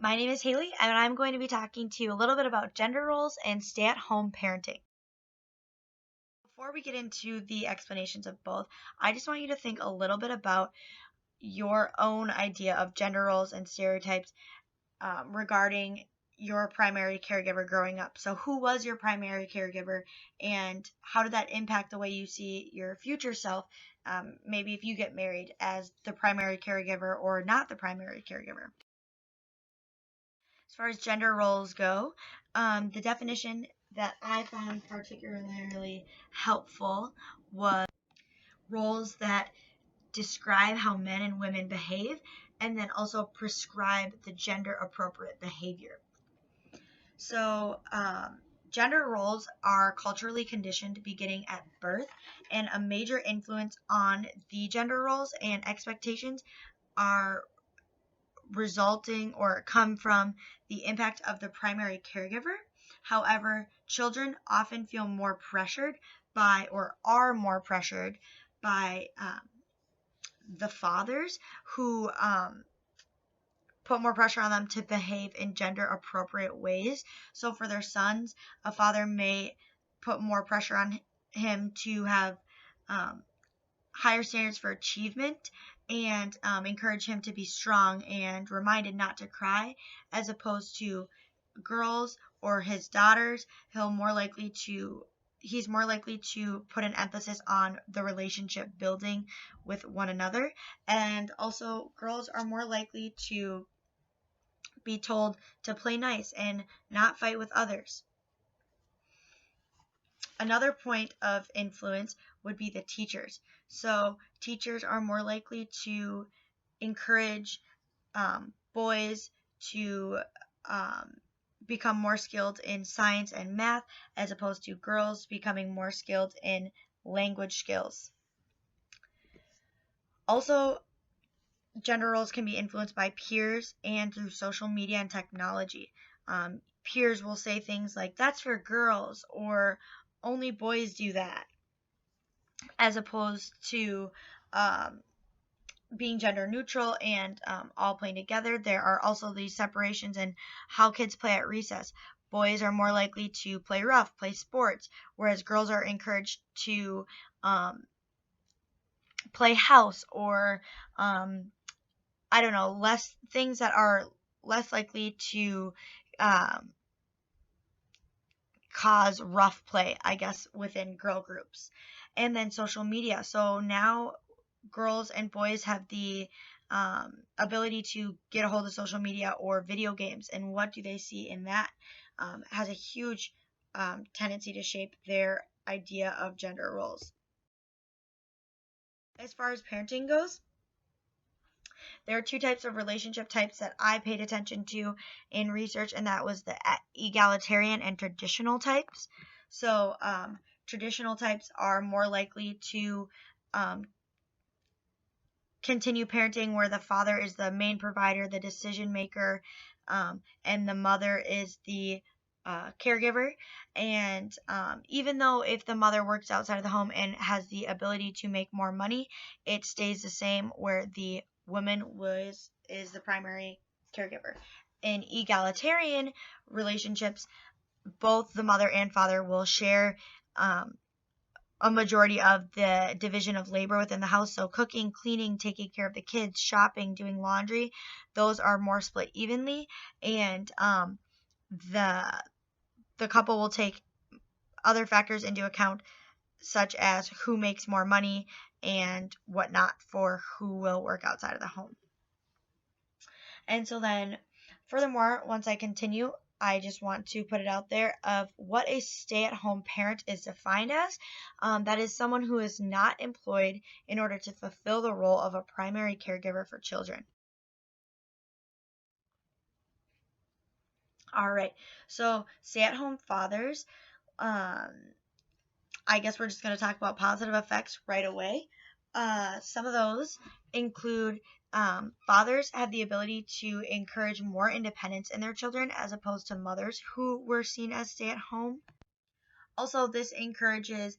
My name is Haley, and I'm going to be talking to you a little bit about gender roles and stay at home parenting. Before we get into the explanations of both, I just want you to think a little bit about your own idea of gender roles and stereotypes regarding your primary caregiver growing up. So, who was your primary caregiver, and how did that impact the way you see your future self? Maybe if you get married, as the primary caregiver or not the primary caregiver. As far as gender roles go, the definition that I found particularly helpful was roles that describe how men and women behave and then also prescribe the gender appropriate behavior. So, gender roles are culturally conditioned beginning at birth, and a major influence on the gender roles and expectations are resulting or come from the impact of the primary caregiver. However, children often feel more pressured by or are more pressured by the fathers who put more pressure on them to behave in gender appropriate ways. So for their sons, a father may put more pressure on him to have higher standards for achievement and encourage him to be strong and reminded not to cry, as opposed to girls or his daughters. He's more likely to put an emphasis on the relationship building with one another. And also, girls are more likely to be told to play nice and not fight with others. Another point of influence would be the teachers. So teachers are more likely to encourage boys to become more skilled in science and math, as opposed to girls becoming more skilled in language skills. Also, gender roles can be influenced by peers and through social media and technology. Peers will say things like, "That's for girls," or "Only boys do that," as opposed to being gender neutral and all playing together. There are also these separations in how kids play at recess. Boys are more likely to play rough, play sports, whereas girls are encouraged to play house or less things that are less likely to cause rough play, I guess, within girl groups. And then social media. So now girls and boys have the ability to get a hold of social media or video games. And what do they see in that has a huge tendency to shape their idea of gender roles. As far as parenting goes, there are two types of relationship types that I paid attention to in research, and that was the egalitarian and traditional types. So, traditional types are more likely to continue parenting where the father is the main provider, the decision maker, and the mother is the caregiver. And even though if the mother works outside of the home and has the ability to make more money, it stays the same where the woman is the primary caregiver. In egalitarian relationships, both the mother and father will share a majority of the division of labor within the house. So cooking, cleaning, taking care of the kids, shopping, doing laundry, those are more split evenly. And the couple will take other factors into account, such as who makes more money and whatnot, for who will work outside of the home. And so then, furthermore, once I continue, I just want to put it out there of what a stay-at-home parent is defined as. That is someone who is not employed in order to fulfill the role of a primary caregiver for children. All right, so stay-at-home fathers, I guess we're just going to talk about positive effects right away. Some of those include fathers have the ability to encourage more independence in their children as opposed to mothers who were seen as stay-at-home. Also, this encourages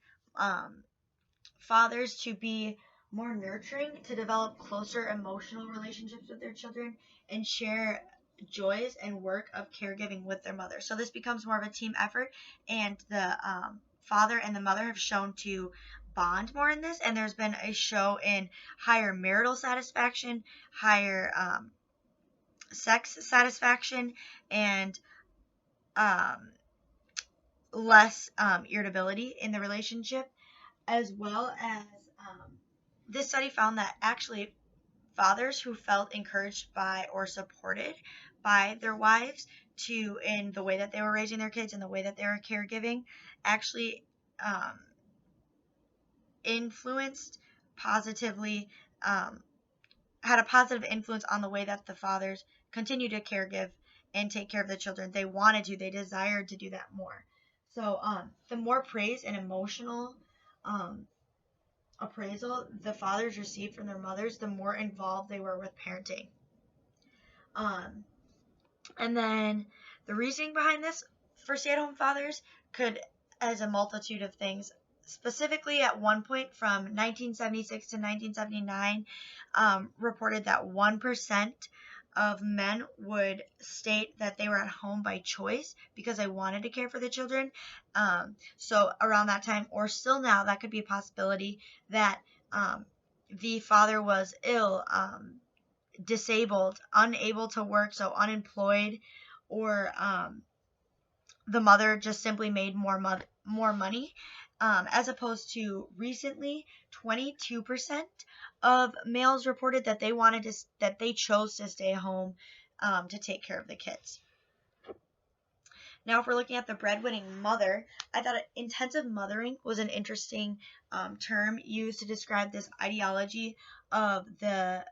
fathers to be more nurturing, to develop closer emotional relationships with their children, and share joys and work of caregiving with their mother. So this becomes more of a team effort, and the father and the mother have shown to bond more in this. And there's been a show in higher marital satisfaction, higher sex satisfaction, and um, less irritability in the relationship, as well as this study found that actually fathers who felt encouraged by or supported by their wives to in the way that they were raising their kids and the way that they were caregiving actually um, influenced positively, um, had a positive influence on the way that the fathers continue to caregive and take care of the children. They wanted to, they desired to do that more. So the more praise and emotional um, appraisal the fathers received from their mothers, the more involved they were with parenting. Um, and then the reasoning behind this for stay-at-home fathers could, as a multitude of things. Specifically, at one point from 1976 to 1979, reported that 1% of men would state that they were at home by choice because they wanted to care for the children. So around that time, or still now, that could be a possibility that the father was ill, disabled, unable to work, so unemployed, or the mother just simply made more money. As opposed to recently, 22% of males reported that they chose to stay home to take care of the kids. Now, if we're looking at the breadwinning mother, I thought intensive mothering was an interesting term used to describe this ideology of the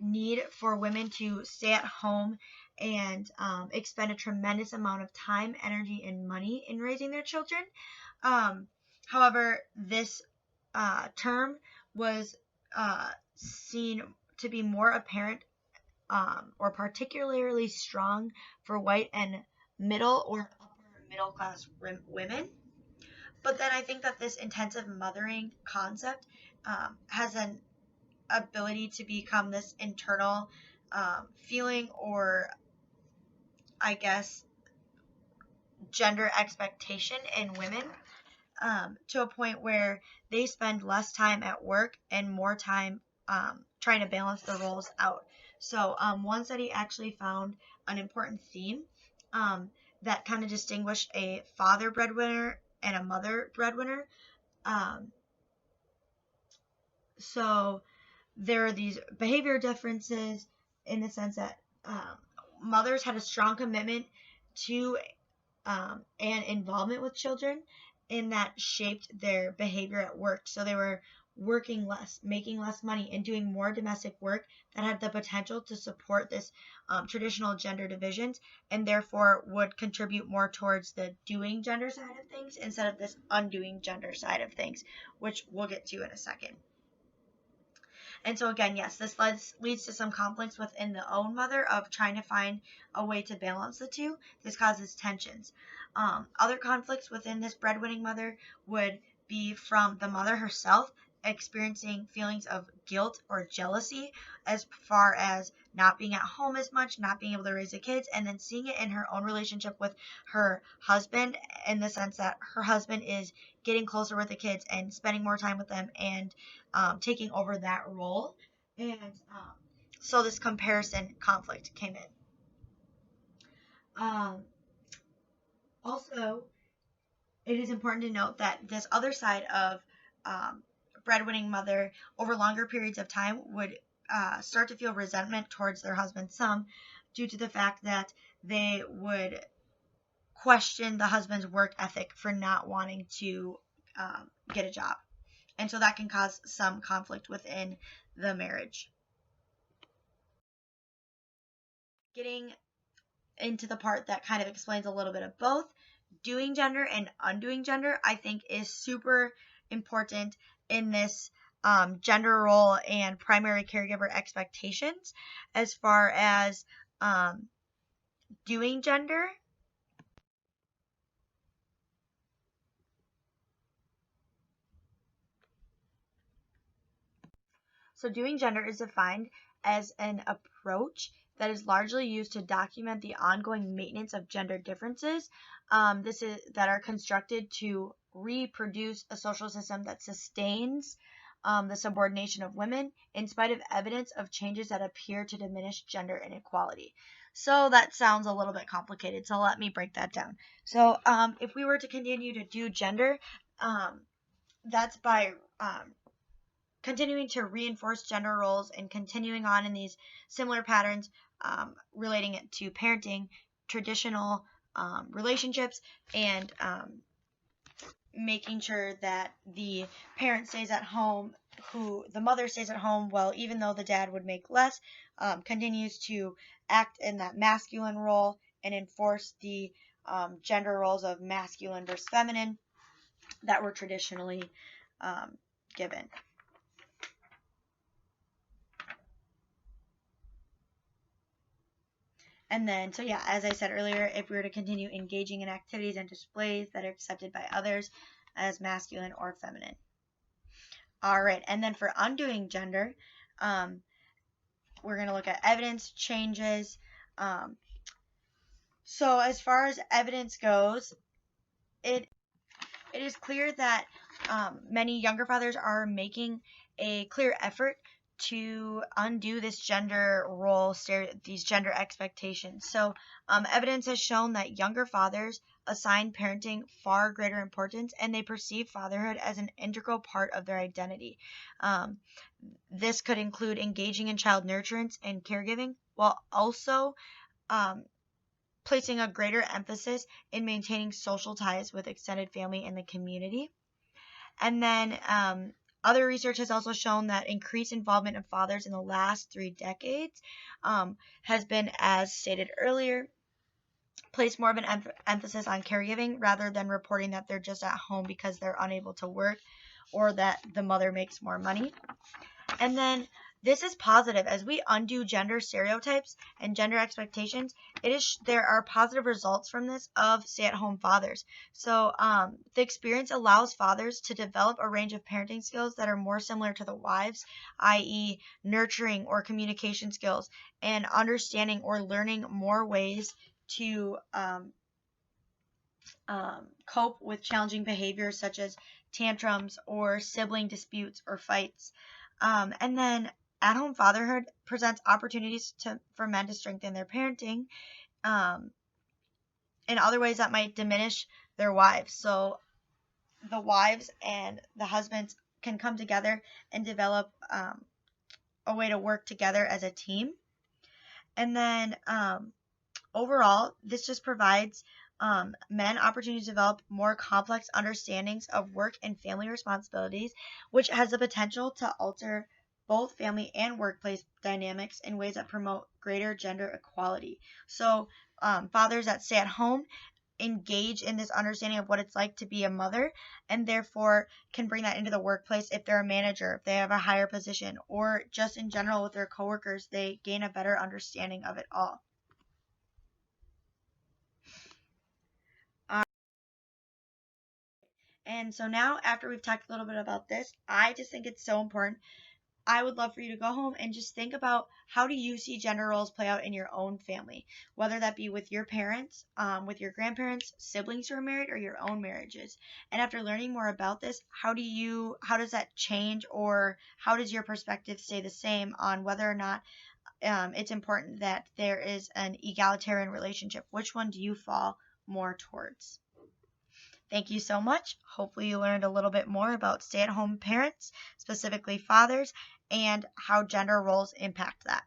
need for women to stay at home and expend a tremendous amount of time, energy, and money in raising their children. However, this term was seen to be more apparent or particularly strong for white and middle or upper middle class women. But then I think that this intensive mothering concept has an ability to become this internal feeling, or I guess gender expectation in women, to a point where they spend less time at work and more time trying to balance the roles out. So one study actually found an important theme that kind of distinguished a father breadwinner and a mother breadwinner. So there are these behavior differences in the sense that mothers had a strong commitment to and involvement with children, and that shaped their behavior at work. So they were working less, making less money, and doing more domestic work that had the potential to support this traditional gender divisions, and therefore would contribute more towards the doing gender side of things instead of this undoing gender side of things, which we'll get to in a second. And so again, yes, this leads to some conflicts within the own mother of trying to find a way to balance the two. This causes tensions. Other conflicts within this breadwinning mother would be from the mother herself experiencing feelings of guilt or jealousy as far as not being at home as much, not being able to raise the kids, and then seeing it in her own relationship with her husband, in the sense that her husband is getting closer with the kids and spending more time with them and taking over that role. And so this comparison conflict came in. Also, it is important to note that this other side of breadwinning mother over longer periods of time would start to feel resentment towards their husband, some due to the fact that they would question the husband's work ethic for not wanting to get a job. And so that can cause some conflict within the marriage. Getting into the part that kind of explains a little bit of both, doing gender and undoing gender, I think is super important in this gender role and primary caregiver expectations. As far as doing gender, so doing gender is defined as an approach that is largely used to document the ongoing maintenance of gender differences that are constructed to reproduce a social system that sustains the subordination of women in spite of evidence of changes that appear to diminish gender inequality. So that sounds a little bit complicated, so let me break that down. So if we were to continue to do gender, that's by continuing to reinforce gender roles and continuing on in these similar patterns, relating it to parenting, traditional relationships, and making sure that the parent stays at home, the mother stays at home, well, even though the dad would make less, continues to act in that masculine role and enforce the gender roles of masculine versus feminine that were traditionally given. And then, so yeah, as I said earlier, if we were to continue engaging in activities and displays that are accepted by others as masculine or feminine. All right, and then for undoing gender, we're going to look at evidence changes. So as far as evidence goes, it is clear that many younger fathers are making a clear effort to undo this gender role, these gender expectations. So evidence has shown that younger fathers assign parenting far greater importance, and they perceive fatherhood as an integral part of their identity. This could include engaging in child nurturance and caregiving, while also placing a greater emphasis in maintaining social ties with extended family and the community. And then other research has also shown that increased involvement of fathers in the last 3 decades has been, as stated earlier, placed more of an emphasis on caregiving rather than reporting that they're just at home because they're unable to work or that the mother makes more money. And then this is positive. As we undo gender stereotypes and gender expectations, there are positive results from this of stay-at-home fathers. So the experience allows fathers to develop a range of parenting skills that are more similar to the wives, i.e. nurturing or communication skills, and understanding or learning more ways to cope with challenging behaviors such as tantrums or sibling disputes or fights. And then at-home fatherhood presents opportunities for men to strengthen their parenting in other ways that might diminish their wives. So the wives and the husbands can come together and develop a way to work together as a team. And then overall, this just provides men opportunities to develop more complex understandings of work and family responsibilities, which has the potential to alter both family and workplace dynamics in ways that promote greater gender equality. So fathers that stay at home engage in this understanding of what it's like to be a mother, and therefore can bring that into the workplace. If they're a manager, if they have a higher position, or just in general with their coworkers, they gain a better understanding of it all. And so now, after we've talked a little bit about this, I just think it's so important. I would love for you to go home and just think about, how do you see gender roles play out in your own family, whether that be with your parents, with your grandparents, siblings who are married, or your own marriages. And after learning more about this, how does that change, or how does your perspective stay the same on whether or not it's important that there is an egalitarian relationship? Which one do you fall more towards? Thank you so much. Hopefully you learned a little bit more about stay-at-home parents, specifically fathers, and how gender roles impact that.